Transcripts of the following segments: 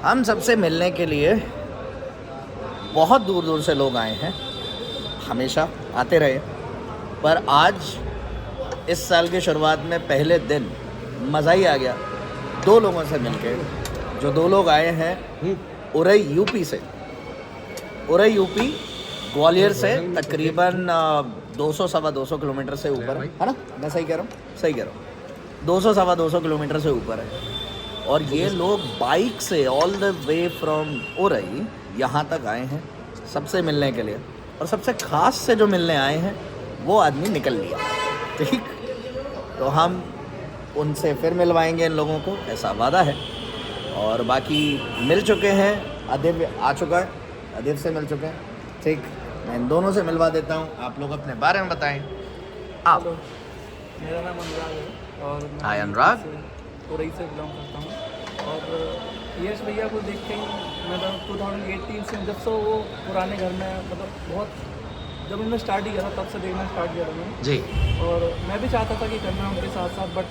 हम सबसे मिलने के लिए बहुत दूर दूर से लोग आए हैं, हमेशा आते रहे, पर आज इस साल की शुरुआत में पहले दिन मज़ा ही आ गया दो लोगों से मिलके। जो दो लोग आए हैं उरई यूपी से, उरई यूपी ग्वालियर से तकरीबन 200 सवा 200 किलोमीटर से ऊपर है ना, मैं सही कह रहा हूँ? सही कह रहा हूँ, 200 सवा 200 किलोमीटर से ऊपर है। और ये लोग बाइक से all the way from Orai यहाँ तक आए हैं सबसे मिलने के लिए। और सबसे ख़ास से जो मिलने आए हैं वो आदमी निकल लिया, ठीक। तो हम उनसे फिर मिलवाएंगे इन लोगों को, ऐसा वादा है। और बाकी मिल चुके हैं, अदिब आ चुका है, अदिब से मिल चुके हैं, ठीक। मैं इन दोनों से मिलवा देता हूँ, आप लोग अपने बारे में बताएं। आप? मेरा नाम अनुराग है और मैं हाय अनुराग। उरई से बिलोंग करता हूँ। और यश भैया को देख के ही मतलब 2018 से जब से वो पुराने घर में मतलब बहुत जब उन्होंने स्टार्ट ही किया था तब से देखना स्टार्ट किया था मैंने जी। और मैं भी चाहता था कि करना उनके साथ साथ, बट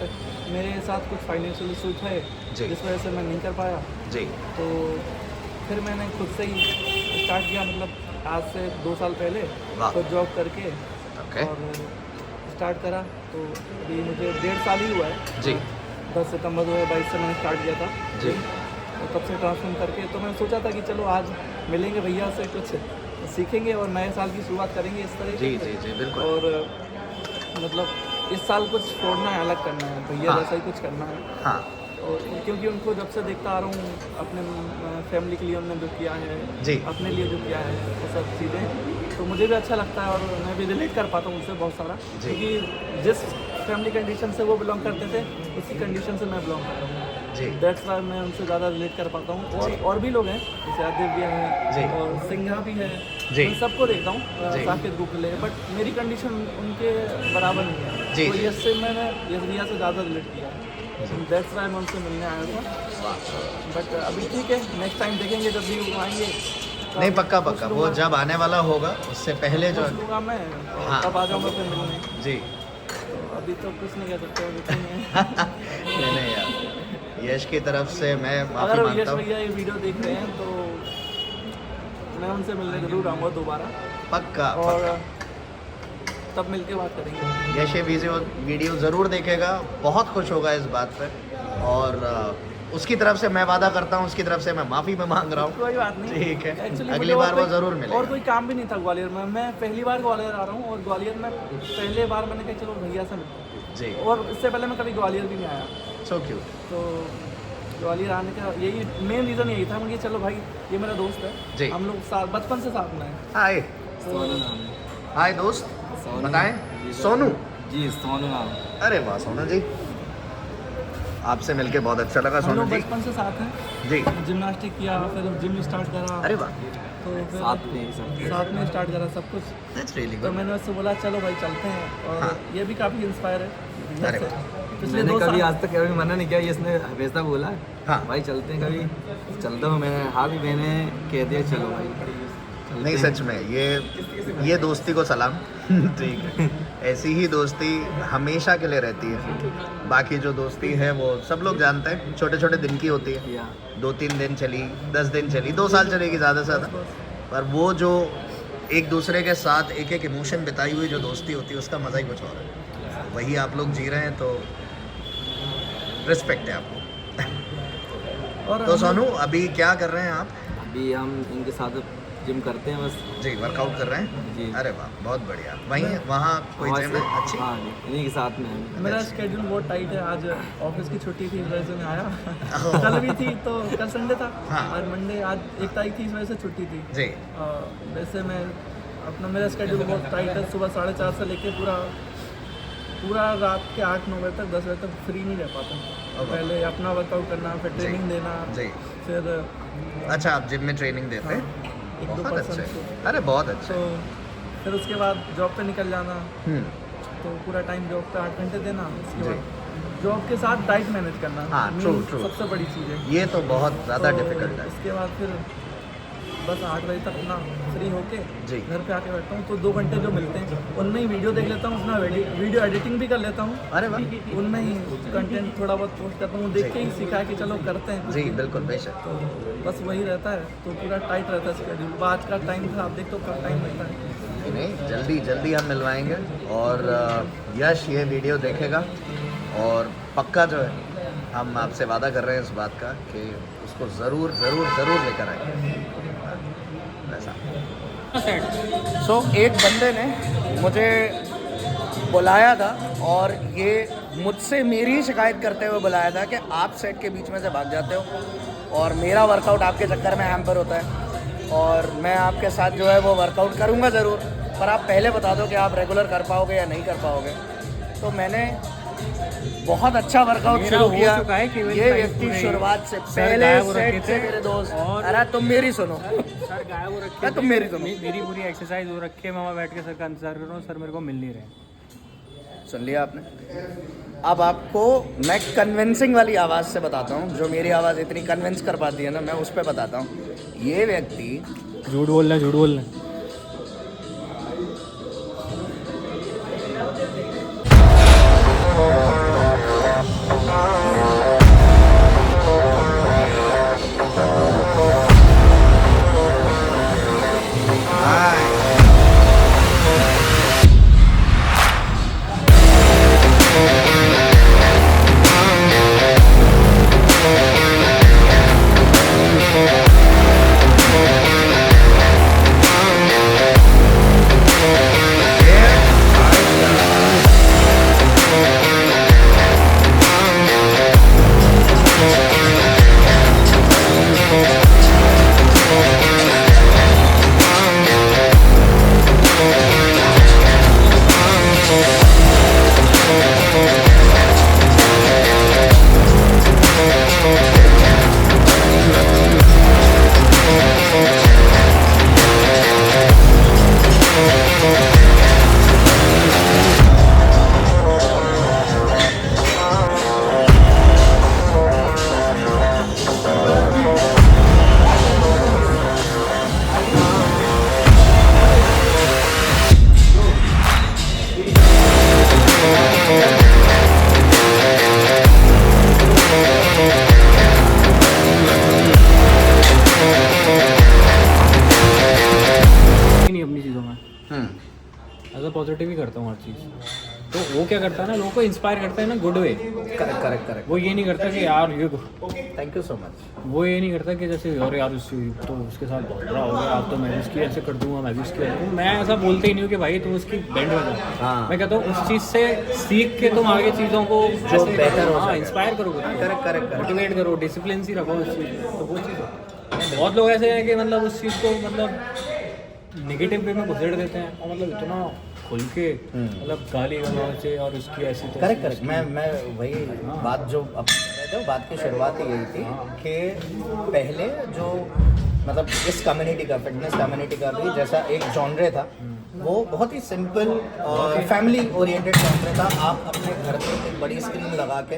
मेरे साथ कुछ फाइनेंशियल इशू थे जिस वजह से मैं नहीं कर पाया। जी। तो फिर मैंने खुद से ही स्टार्ट किया, मतलब आज से 2 साल पहले तो जॉब करके और स्टार्ट करा। तो अभी मुझे 1.5 साल ही हुआ है जी। 10 सितंबर 2022 से मैंने स्टार्ट किया था जी। और तब से ट्रांसफॉर्म करके तो मैंने सोचा था कि चलो आज मिलेंगे भैया से, कुछ सीखेंगे और नए साल की शुरुआत करेंगे इस तरह। जी जी जी बिल्कुल। और मतलब इस साल कुछ छोड़ना है, अलग करना है भैया जैसा ही कुछ करना है। हाँ। और क्योंकि उनको जब से देखता आ रहा हूँ, अपने फैमिली के लिए उन्होंने जो किया है जी। अपने लिए जो किया है वो सब चीज़ें, तो मुझे भी अच्छा लगता है और मैं भी रिलेट कर पाता हूँ उनसे बहुत सारा, क्योंकि जिस फैमिली कंडीशन से वो बिलोंग करते थे उसी कंडीशन से मैं बिलोंग करता हूँ। जी। दैट्स वाई मैं उनसे ज़्यादा रिलेट कर पाता हूँ। और भी लोग हैं जैसे आदित्य भी हैं और सिंघा भी है, मैं सबको देखता हूँ, साकिब गुकले, बट मेरी कंडीशन उनके बराबर नहीं है। जी। तो यस से मैंने यस भैया से ज़्यादा रिलेट किया, दैट्स वाई मैं उनसे मिलने आया था। बट अभी ठीक है, नेक्स्ट टाइम देखेंगे जब भी वो आएंगे। नहीं पक्का पक्का, वो जब आने वाला होगा उससे पहले जो लूँगा मैं, तब आ जाऊँगा फिर मिलने। जी। तो अभी तो कुछ नहीं कह सकते, अभी तो नहीं यार, यश की तरफ से मैं माफ़ी अगर मांगता यश हूँ। भैया ये वीडियो देख रहे हैं तो मैं उनसे मिलने जरूर आऊँगा दोबारा, पक्का और पक्का। तब मिलके बात करेंगे। यश ये वीडियो ज़रूर देखेगा, बहुत खुश होगा इस बात पे। और उसकी तरफ से मैं वादा करता हूँ, उसकी तरफ से मैं माफ़ी में मांग रहा हूँ। कोई बात नहीं, ठीक है, Actually, अगली मुझे बार वो ज़रूर मिलेगा। और कोई काम भी नहीं था ग्वालियर में, मैं पहली बार ग्वालियर आ रहा हूँ और ग्वालियर में पहले बार मैंने कहा चलो भैया से मिलते जी। हैं। और इससे पहले मैं कभी ग्वालियर भी नहीं आया, सो क्यूट। तो ग्वालियर आने का यही मेन रीज़न यही था, मुझे चलो भाई ये मेरा दोस्त है जी। हम लोग साथ बचपन से साथ में हैं। हाय। हाय दोस्त, बताएं। सोनू जी, सोनू नाम। अरे वाह सोनू जी, आपसे मिलके बहुत अच्छा लगा हम सोनू लोग जी। बचपन से साथ हैं, जी। जिमनास्टिक किया, फिर जिम स्टार्ट करा। अरे वाह, तो फिर साथ साथ में स्टार्ट करा सब कुछ। दैट्स रियली तो गुड। मैंने उससे बोला चलो भाई चलते हैं, और हाँ। ये भी काफ़ी इंस्पायर है। अरे पिछले मैंने 2 कभी साल आज तक कभी मना नहीं किया, इसने हमेशा बोला हाँ। भाई चलते हैं, कभी चलता हूँ मैंने, हाँ भी मैंने कह दिया चलो भाई चलते नहीं हैं। सच में ये दोस्ती को सलाम। ठीक है, ऐसी ही दोस्ती हमेशा के लिए रहती है। बाकी जो दोस्ती है वो सब लोग जानते हैं, छोटे छोटे दिन की होती है, या 2-3 दिन चली, 10 दिन चली, 2 साल चलेगी ज़्यादा से ज़्यादा। पर वो जो एक दूसरे के साथ एक एक इमोशन बिताई हुई जो दोस्ती होती है उसका मज़ा ही कुछ और है। वही आप लोग जी रहे हैं, तो रिस्पेक्ट है आपको। और तो सोनू अभी क्या कर रहे हैं आप? अभी हम इनके साथ जिम करते हैं बस। जी, वर्कआउट कर रहे हैं जी। अरे वाह, बहुत बढ़िया। वहीं वहाँ कोई वहाँ जिम से- है अच्छी? हाँ जी, इन्हीं के साथ में है। मेरा स्केड्यूल बहुत टाइट है, आज ऑफिस की छुट्टी थी इस वजह से मैं आया। कल भी थी, तो कल संडे था, हाँ। आज मंडे, आज 1 तारीख थी, इस वजह से छुट्टी थी। जी। वैसे मैं अपना मेरा स्केड्यूल बहुत टाइट है, सुबह 4:30 से लेके पूरा रात के 8-9 बजे तक, 10 बजे तक फ्री नहीं रह पाता हूँ। पहले अपना वर्कआउट करना, फिर ट्रेनिंग देना, जी। फिर अच्छा, आप जिम में ट्रेनिंग देते हैं? 1-2 बहुत अच्छे। पर्सन, अरे बहुत अच्छे। तो फिर उसके बाद जॉब पे निकल जाना, हम्म। तो पूरा टाइम जॉब पे 8 घंटे देना। उसके जी। बाद जॉब के साथ डाइट मैनेज करना, हाँ, true, means true। सबसे बड़ी चीज़ है। ये तो बहुत ज़्यादा तो डिफिकल्ट है। उसके बाद फिर बस 8 बजे तक अपना फ्री होके जी। घर पे आके बैठता हूँ, तो 2 घंटे जो मिलते हैं उनमें ही वीडियो देख लेता हूँ, अपना वीडियो एडिटिंग भी कर लेता हूँ, अरे वाह, उनमें ही कंटेंट थोड़ा बहुत पोस्ट करता हूँ, देख के ही सीखा कि चलो करते हैं। जी बिल्कुल बेशक। तो बस वही रहता है, तो पूरा टाइट रहता है स्केड्यूल। आज का टाइम था, आप देखते हो कब टाइम रहता है। नहीं, जल्दी जल्दी हम मिलवाएंगे और यश ये वीडियो देखेगा और पक्का जो है हम आपसे वादा कर रहे हैं इस बात का कि उसको ज़रूर ज़रूर ज़रूर लेकर आएंगे ऐसा। सो एक बंदे ने मुझे बुलाया था और ये मुझसे मेरी ही शिकायत करते हुए बुलाया था कि आप सेट के बीच में से भाग जाते हो और मेरा वर्कआउट आपके चक्कर में हैम्पर होता है, और मैं आपके साथ जो है वो वर्कआउट करूँगा ज़रूर, पर आप पहले बता दो कि आप रेगुलर कर पाओगे या नहीं कर पाओगे। तो मैंने बहुत अच्छा वर्कआउट शुरू किया। ये व्यक्ति शुरुआत से पहले सेट से मेरे दोस्त, अरे तुम मेरी सुनो सर गायब हो रखे, तुम मेरी सुनो, मेरी पूरी एक्सरसाइज हो रखी है, मैं वहाँ बैठ के सर का इंतजार कर रहा हूँ, सर मेरे को मिल नहीं रहे। सुन लिया आपने। अब आपको मैं कन्विंसिंग वाली आवाज़ से बताता हूँ, जो मेरी आवाज़ इतनी कन्विंस कर पाती है ना, मैं उस पर बताता हूँ। ये व्यक्ति झूठ बोलना है, झूठ बोलना है। नहीं अपनी चीज़ों में एज अ पॉजिटिव ही करता हूँ हर चीज़। तो वो क्या करता है ना, लोगों को इंस्पायर करता है ना good way. Correct correct correct. वो ये नहीं करता कि यार ये थैंक यू सो मच। वो ये नहीं करता कि जैसे यार तो उसके साथ बहुत बड़ा हो गया, आप तो मैं भी इसकी ऐसे कर दूंगा, मैं भी इसकी ऐसे मैं ऐसा बोलते ही नहीं हूँ कि भाई तुम उसकी बैंड बजा। हाँ। मैं कहता हूँ उस चीज़ से सीख के तुम आगे चीज़ों को जो बेहतर हो हाँ सके। इंस्पायर करोगे, करेक्ट करेक्ट करेक्ट। मोटिवेट करो, डिसिप्लिन सी रखो उस चीज़ को, तो वो चीज़ है। बहुत लोग ऐसे हैं कि मतलब उस चीज़ को मतलब नेगेटिव वे में घुसेड़ देते हैं और मतलब इतना खुल के मतलब गाली गलौज से और उसकी ऐसी तो करेक्ट करेक्ट। मैं वही बात जो अब कर रहे थे, बात की शुरुआत ही यही थी कि पहले जो मतलब इस कम्युनिटी का, फिटनेस कम्युनिटी का भी जैसा एक जॉनरे था, वो बहुत ही सिंपल और फैमिली ओरिएंटेड जॉनरे था। आप अपने घर पे एक बड़ी स्क्रीन लगा के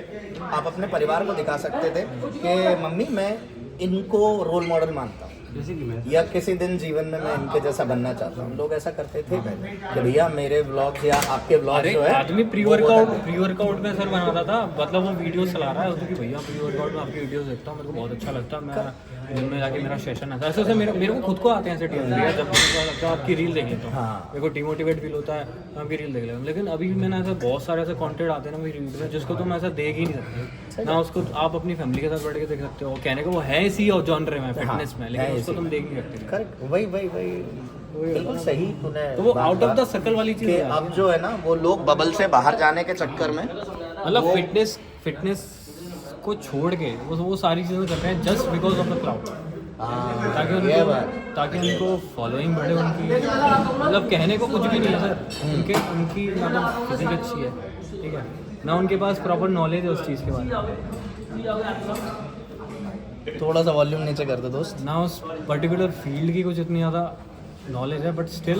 आप अपने परिवार को दिखा सकते थे कि मम्मी मैं इनको रोल मॉडल मानता हूँ, जैसे कि मैं या किसी दिन जीवन में मैं इनके जैसा बनना चाहता हूँ। लोग ऐसा करते थे पहले कि भैया मेरे ब्लॉग्स या आपके ब्लॉग जो है आदमी प्री वो वर्कआउट में सर बनाता था, मतलब वो वीडियो चला रहा है उसमें कि भैया प्री वर्कआउट में आपकी वीडियोस देखता हूँ, मेरे को बहुत अच्छा लगता है, मैं जिम में जाके मेरा सेशन आता है। ऐसे मेरे को खुद को आते हैं ऐसे टीम भैया, जब मुझे लगता है आपकी रील देख लेता हूँ, हाँ। मेरे को डिमोटिवेट फील होता है, मैं आपकी रील देख लेता हूँ। लेकिन अभी भी मैंने ऐसे बहुत सारे ऐसे कॉन्टेंट आते हैं ना मेरी रील में, जिसको तुम ऐसा देख ही नहीं सकते ना, उसको आप अपनी फैमिली के साथ बैठ के देख सकते हो। कहने को वो है इसी और जॉनर में फिटनेस में, लेकिन उसको तुम देख नहीं सकते। करेक्ट, वही वही वही बिल्कुल सही तूने। तो वो आउट ऑफ द सर्कल वाली चीज़ कि है। अब जो है ना वो लोग बबल से बाहर जाने के चक्कर में मतलब फिटनेस को छोड़ के वो सारी चीज़ें कर रहे हैं just because of the crowd, ताकि उनको फॉलोइंग बढ़े उनकी। मतलब कहने को कुछ भी नहीं है सर, उनकी मतलब फिजिक अच्छी है, ठीक है ना, उनके पास प्रॉपर नॉलेज है उस चीज़ के बारे में, थोड़ा सा वॉल्यूम नीचे कर दो दोस्त। ना उस पर्टिकुलर फील्ड की कुछ इतनी ज़्यादा नॉलेज है, बट स्टिल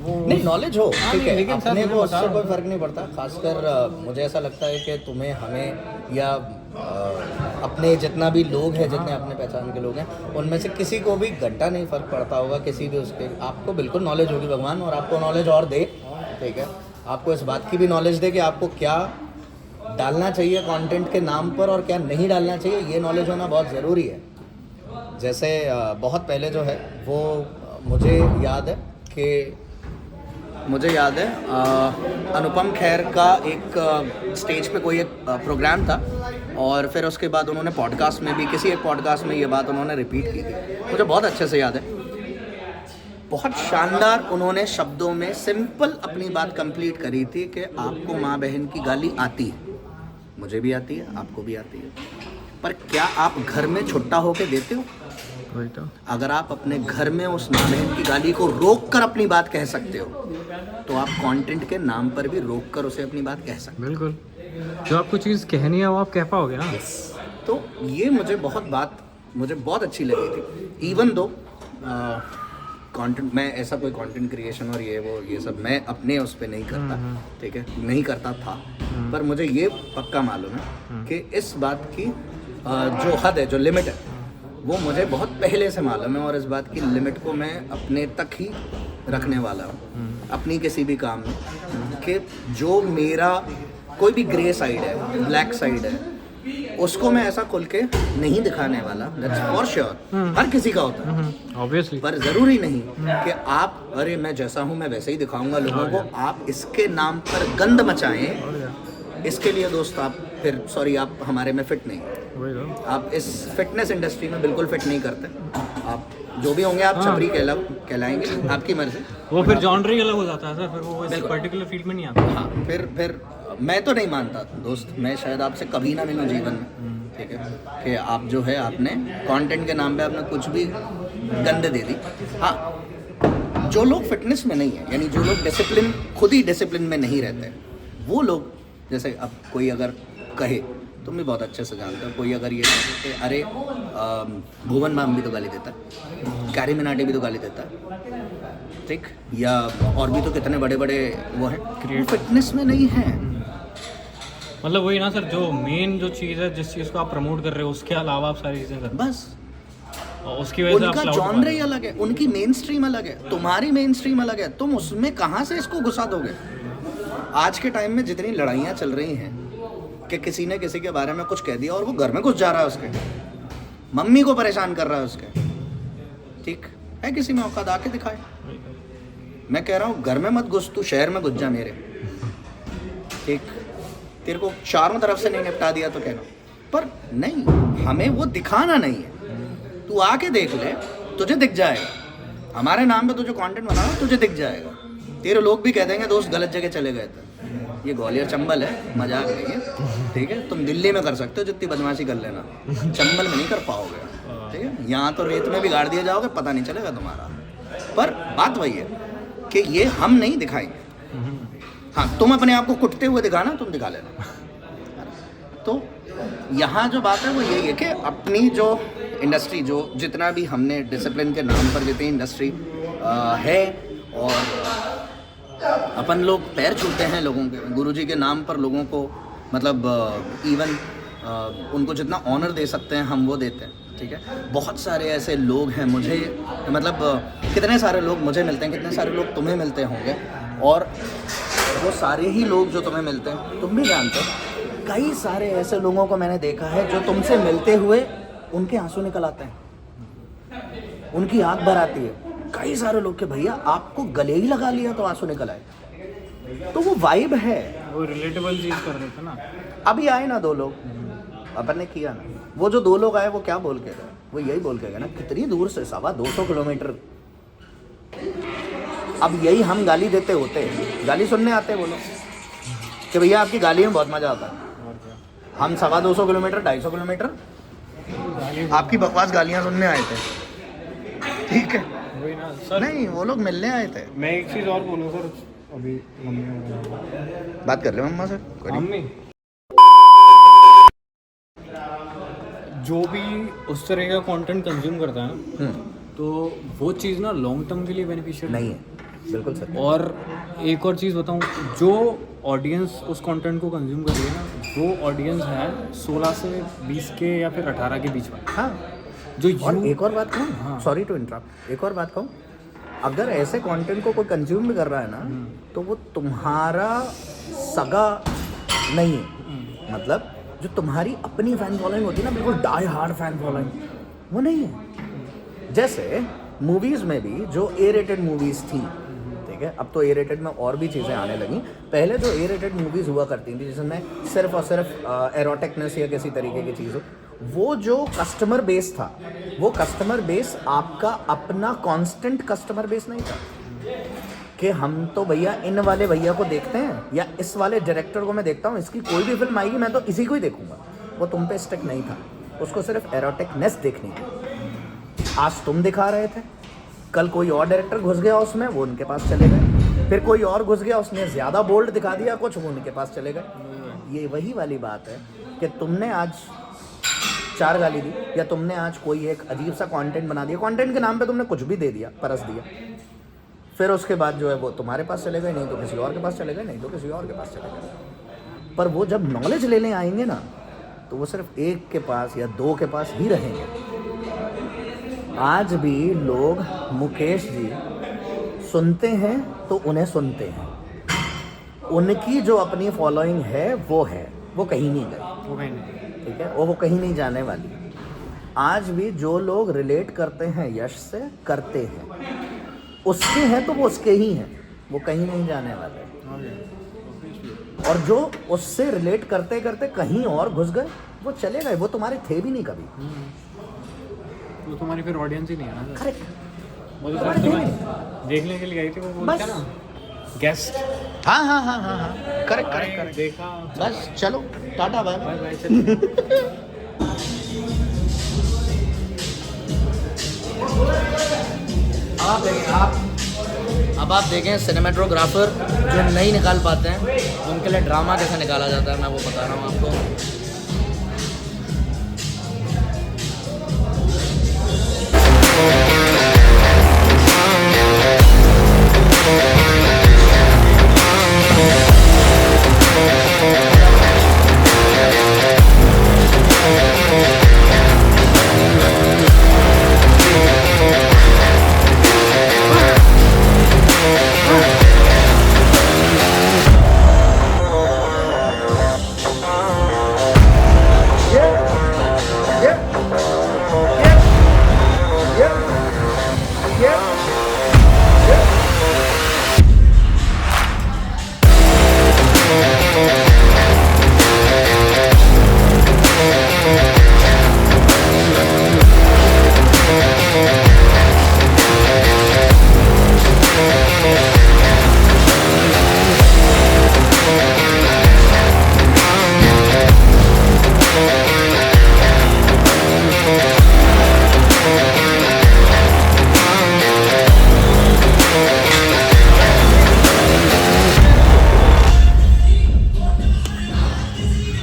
वो नहीं नॉलेज हो ठीक है, लेकिन सर अपने मुझे को बता उससे रहा कोई हूँ। फर्क नहीं पड़ता। खासकर मुझे ऐसा लगता है कि तुम्हें हमें या अपने जितना भी लोग हैं, जितने अपने पहचान के लोग हैं, उनमें से किसी को भी घंटा नहीं फ़र्क पड़ता होगा किसी भी उसके, आपको बिल्कुल नॉलेज होगी भगवान, और आपको नॉलेज और दे, ठीक है, आपको इस बात की भी नॉलेज दे कि आपको क्या डालना चाहिए कंटेंट के नाम पर और क्या नहीं डालना चाहिए, ये नॉलेज होना बहुत ज़रूरी है। जैसे बहुत पहले जो है वो मुझे याद है अनुपम खेर का एक स्टेज पे कोई एक प्रोग्राम था, और फिर उसके बाद उन्होंने पॉडकास्ट में भी, किसी एक पॉडकास्ट में ये बात उन्होंने रिपीट की थी, मुझे बहुत अच्छे से याद है। बहुत शानदार उन्होंने शब्दों में सिंपल अपनी बात कंप्लीट करी थी कि आपको माँ बहन की गाली आती है, मुझे भी आती है, आपको भी आती है, पर क्या आप घर में छुट्टा होके देते हो? वही तो। अगर आप अपने घर में उस माँ बहन की गाली को रोक कर अपनी बात कह सकते हो, तो आप कंटेंट के नाम पर भी रोक कर उसे अपनी बात कह सकते बिल्कुल, जो आपको चीज़ कहनी है वो आप कह पाओगे ना। हो। तो ये मुझे बहुत अच्छी लगी थी। इवन दो कंटेंट, मैं ऐसा कोई कंटेंट क्रिएशन और ये सब मैं अपने उस पर नहीं करता, ठीक है, नहीं करता था, पर मुझे ये पक्का मालूम है कि इस बात की जो हद है, जो लिमिट है, वो मुझे बहुत पहले से मालूम है, और इस बात की लिमिट को मैं अपने तक ही रखने वाला हूँ अपनी किसी भी काम में, कि जो मेरा कोई भी ग्रे साइड है, ब्लैक साइड है, उसको मैं ऐसा खुल के नहीं दिखाने वाला। दैट्स फॉर श्योर, हर किसी का होता है ऑब्वियसली। पर ज़रूरी नहीं कि आप, अरे मैं जैसा हूँ मैं वैसे ही दिखाऊंगा लोगों को, आप इसके नाम पर गंद मचाएं, इसके लिए दोस्त आप फिर सॉरी, आप हमारे में फिट नहीं, आप इस फिटनेस इंडस्ट्री में बिल्कुल फिट नहीं करते। आप जो भी होंगे आप छपरी कहलाएंगे, आपकी मर्जी। वो फिर जॉनर ही अलग हो जाता है सर, फिर वो इस पर्टिकुलर फील्ड में नहीं आता। हाँ, फिर मैं तो नहीं मानता दोस्त, मैं शायद आपसे कभी ना मिलूं जीवन में, ठीक है, कि आप जो है आपने कंटेंट के नाम पे आपने कुछ भी गंद दे दी। हाँ, जो लोग फिटनेस में नहीं है, यानी जो लोग डिसिप्लिन, खुद ही डिसिप्लिन में नहीं रहते, वो लोग, जैसे अब कोई अगर कहे, तुम भी बहुत अच्छे से जानते हो, कोई अगर ये कहे, अरे भुवन बाम भी तो गाली देता है, कैरी मिनाटी भी तो गाली देता है, ठीक, या और भी तो कितने बड़े बड़े वो हैं, फिटनेस में नहीं है। मतलब वही ना सर, जो मेन जो चीज़ है, जिस चीज़ को आप प्रमोट कर रहे हो, उसके अलावा आप सारी चीज़ें कर, बस और उसकी वजह से आप उनका जॉनर ही अलग है, उनकी मेन स्ट्रीम अलग है, तुम्हारी मेन स्ट्रीम अलग है, तुम उसमें कहाँ से इसको घुसा दोगे? आज के टाइम में जितनी लड़ाइयाँ चल रही हैं कि किसी ने किसी के बारे में कुछ कह दिया और वो घर में घुस जा रहा है, उसके मम्मी को परेशान कर रहा है उसके, ठीक है, किसी में औकात आके दिखाए। मैं कह रहा हूँ घर में मत घुस, तू शहर में घुस जा मेरे, ठीक, तेरे को चारों तरफ से नहीं निपटा दिया तो कहना, पर नहीं, हमें वो दिखाना नहीं है। तू आके देख ले, तुझे दिख जाएगा, हमारे नाम पे तू जो कंटेंट बना रहा है तुझे दिख जाएगा। तेरे लोग भी कह देंगे दोस्त गलत जगह चले गए थे, ये ग्वालियर चंबल है, मजाक नहीं है, ठीक है, तुम दिल्ली में कर सकते हो जितनी बदमाशी कर लेना, चंबल में नहीं कर पाओगे, ठीक है, यहाँ तो रेत में भी गाड़ दिए जाओगे, पता नहीं चलेगा तुम्हारा। पर बात वही है कि ये हम नहीं दिखाएंगे। हाँ, तुम अपने आप को कुटते हुए दिखाना, तुम दिखा लेना। तो यहाँ जो बात है वो यही है कि अपनी जो इंडस्ट्री, जो जितना भी हमने डिसिप्लिन के नाम पर जितनी इंडस्ट्री है, और अपन लोग पैर छूते हैं लोगों के, गुरुजी के नाम पर लोगों को, मतलब इवन उनको जितना ऑनर दे सकते हैं हम वो देते हैं, ठीक है। बहुत सारे ऐसे लोग हैं, मुझे मतलब कितने सारे लोग मुझे मिलते हैं, कितने सारे लोग तुम्हें मिलते होंगे, और वो सारे ही लोग जो तुम्हें मिलते हैं तुम भी जानते हो, कई सारे ऐसे लोगों को मैंने देखा है जो तुमसे मिलते हुए उनके आंसू निकल आते हैं, उनकी आँख भर आती है। कई सारे लोग के भैया आपको गले ही लगा लिया तो आंसू निकल आए, तो वो वाइब है, वो रिलेटेबल चीज़ कर रहे थे ना। अभी आए ना 2 लोग, अपन ने किया ना, वो जो 2 लोग आए वो क्या बोल के गए, वो यही बोल के गए ना, कितनी दूर से, 250 किलोमीटर। अब यही हम गाली देते होते, गाली सुनने आते वो लोग कि भैया आपकी गाली में बहुत मज़ा आता है, हम 250 किलोमीटर 250 किलोमीटर आपकी बकवास गालियाँ सुनने आए थे, ठीक है, वही ना सर। नहीं वो लोग मिलने आए थे। मैं एक चीज़ और बोलूँ सर, अभी बात कर ले मम्मा से, मम्मी जो भी उस तरह का कंटेंट कंज्यूम करता है ना, तो वो चीज़ ना लॉन्ग टर्म के लिए बेनिफिशियल नहीं है, बिल्कुल सर। और एक और चीज़ बताऊँ, जो ऑडियंस उस कंटेंट को कंज्यूम कर रही है ना, वो ऑडियंस है 16 से 20 के या फिर 18 के बीच में, हाँ। जो और you- एक और बात कहूँ, हाँ। सॉरी टू इंटरप्ट, एक और बात कहूँ, अगर ऐसे कंटेंट को कोई कंज्यूम भी कर रहा है ना, तो वो तुम्हारा सगा नहीं है। मतलब जो तुम्हारी अपनी फैन फॉलोइंग होती है ना, बिल्कुल डाई हार्ड फैन फॉलोइंग, वो नहीं है। जैसे मूवीज़ में भी जो ए रेटेड मूवीज़ थी, ठीक है, अब तो ए रेटेड में और भी चीज़ें आने लगी। पहले जो ए रेटेड मूवीज़ हुआ करती थी जिसमें सिर्फ और सिर्फ एरोटिकनेस या किसी तरीके की चीज़ हो, वो जो कस्टमर बेस था, वो कस्टमर बेस आपका अपना कांस्टेंट कस्टमर बेस नहीं था कि हम तो भैया इन वाले भैया को देखते हैं या इस वाले डायरेक्टर को मैं देखता हूँ, इसकी कोई भी फिल्म आएगी मैं तो इसी को ही देखूंगा। वो तुम पे स्टिक नहीं था, उसको सिर्फ एरोटिकनेस देखनी थी। आज तुम दिखा रहे थे, कल कोई और डायरेक्टर घुस गया उसमें, वो उनके पास चले गए, फिर कोई और घुस गया, उसने ज़्यादा बोल्ड दिखा दिया कुछ, वो उनके पास चले गए। ये वही वाली बात है कि तुमने आज 4 गाली दी या तुमने आज कोई एक अजीब सा कंटेंट बना दिया, कंटेंट के नाम पे तुमने कुछ भी दे दिया, परस दिया, फिर उसके बाद जो है वो तुम्हारे पास चले गए, नहीं तो किसी और के पास चले गए, नहीं तो किसी और के पास चले गए। पर वो जब नॉलेज लेने आएंगे ना, तो वो सिर्फ एक के पास या 2 के पास ही रहेंगे। आज भी लोग मुकेश जी सुनते हैं तो उन्हें सुनते हैं, उनकी जो अपनी फॉलोइंग है वो कहीं नहीं गई, वो कहीं नहीं। ठीक है, वो कहीं नहीं जाने वाली। आज भी जो लोग रिलेट करते हैं यश से, करते हैं, उसके हैं तो वो उसके ही हैं, वो कहीं नहीं जाने वाले। और जो उससे रिलेट करते करते कहीं और घुस गए, वो चले गए, वो तुम्हारे थे भी नहीं कभी। वो तुम्हारी फिर ऑडियंस ही नहीं है ना। करेक्ट, वो तो सिर्फ तुम्हें देखने के लिए आई थी, वो बोलते हैं ना गेस्ट। हाँ हाँ हाँ हाँ हाँ, करेक्ट करेक्ट करेक्ट। देखा, बस चलो, ta-ta bye bye. Bye bye, चलिए। अब आप देखें सिनेमेटोग्राफर जो नहीं निकाल पाते हैं, उनके लिए ड्रामा कैसे निकाला जाता है, मैं वो बता रहा हूँ आपको।